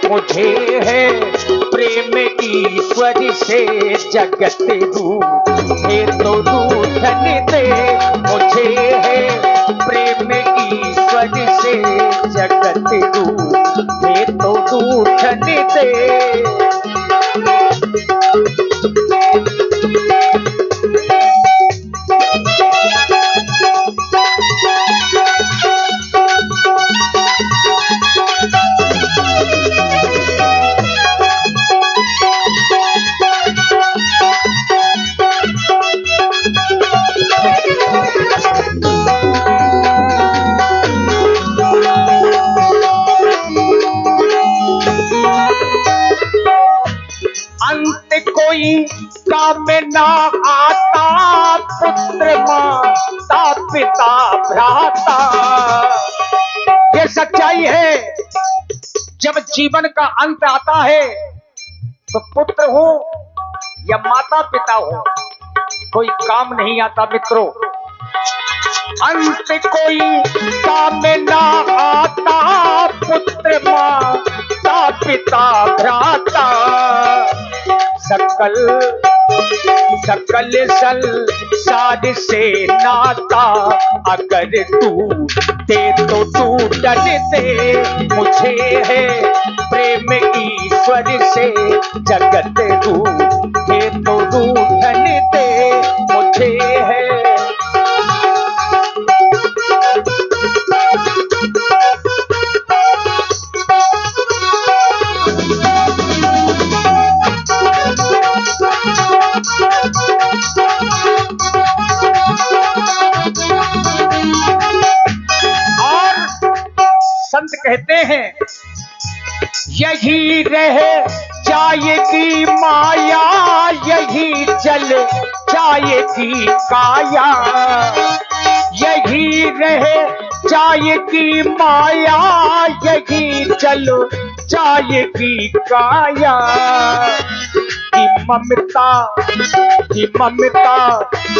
मुझे है प्रेम ईश्वर से जगत रूठे तो रूठन दे। मुझे है प्रेम ईश्वर से जगत रूठे तो रूठन दे। अंत कोई काम ना आता, पुत्र माता पिता भ्राता। ये सच्चाई है, जब जीवन का अंत आता है तो पुत्र हो या माता पिता हो, कोई काम नहीं आता मित्रों। अंत कोई काम ना आता, पुत्र माता पिता भ्राता। सकल संसार से नाता अगर टूटे तो टूटन दे। मुझे है प्रेम ईश्वर से जगत रूठे तो रूठन दे। मुझे है संत कहते हैं, यही रह जाएगी माया, यही चल जाएगी काया। यही रह जाएगी माया, यही चल जाएगी काया। कि ममता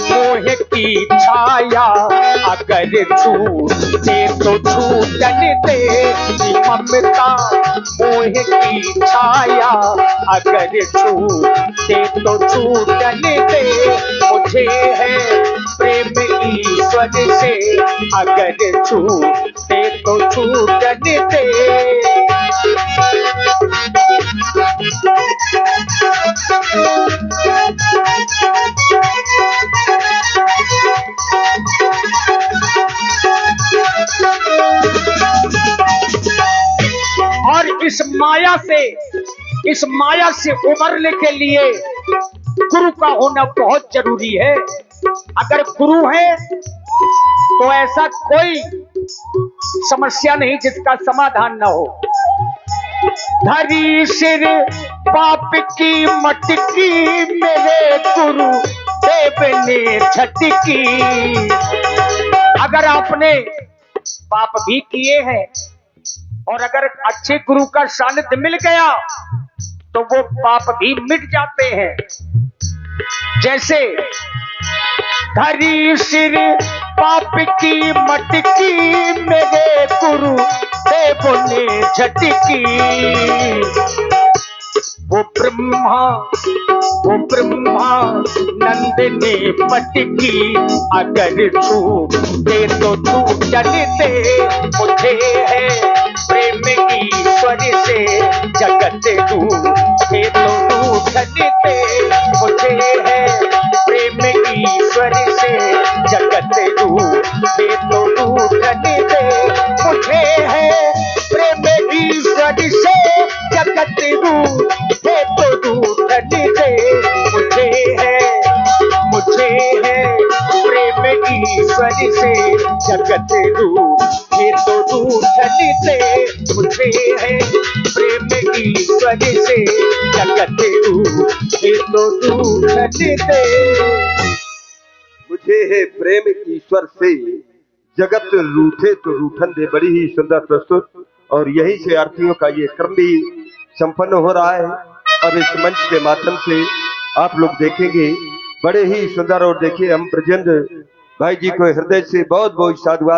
मोह की छाया अगर छूटे तो छूटन दे। कि ममता मोह की छाया अगर छूटे तो छूटन दे। मुझे है प्रेम ईश्वर से अगर छूटे तो छूटन दे। और इस माया से उबरने के लिए गुरु का होना बहुत जरूरी है। अगर गुरु है तो ऐसा कोई समस्या नहीं जिसका समाधान न हो। धरी सिर पाप की मटकी, मेरे गुरु देव ने झटकी। अगर आपने पाप भी किए हैं और अगर अच्छे गुरु का सानिध्य मिल गया तो वो पाप भी मिट जाते हैं। जैसे धरी सिर पाप की मटकी, मेरे गुरु देव ने झटकी। वो ब्रह्मा नंद ने पटकी, अगर छूटे तो छूटन दे। मुझे है प्रेम ईश्वर से जगत रूठे तो रूठन दे। मुझे है प्रेम ईश्वर से जगत रूठे तो रूठन दे। मुझे है प्रेम ईश्वर से जगत रूठे तो रूठन दे। मुझे है प्रेम ईश्वर से जगत रूठे तो रूठन दे। मुझे है प्रेम ईश्वर से जगत रूठे तो रूठन दे। मुझे है प्रेम ईश्वर से जगत रूठे तो रूठन दे। बड़ी ही सुंदर प्रस्तुत, और यहीं से आरतियों का ये क्रम भी संपन्न हो रहा है। अब इस मंच के माध्यम से आप लोग देखेंगे बड़े ही सुंदर। और देखिए, हम ब्रजेंद्र भाई जी को हृदय से बहुत बहुत साधुवाद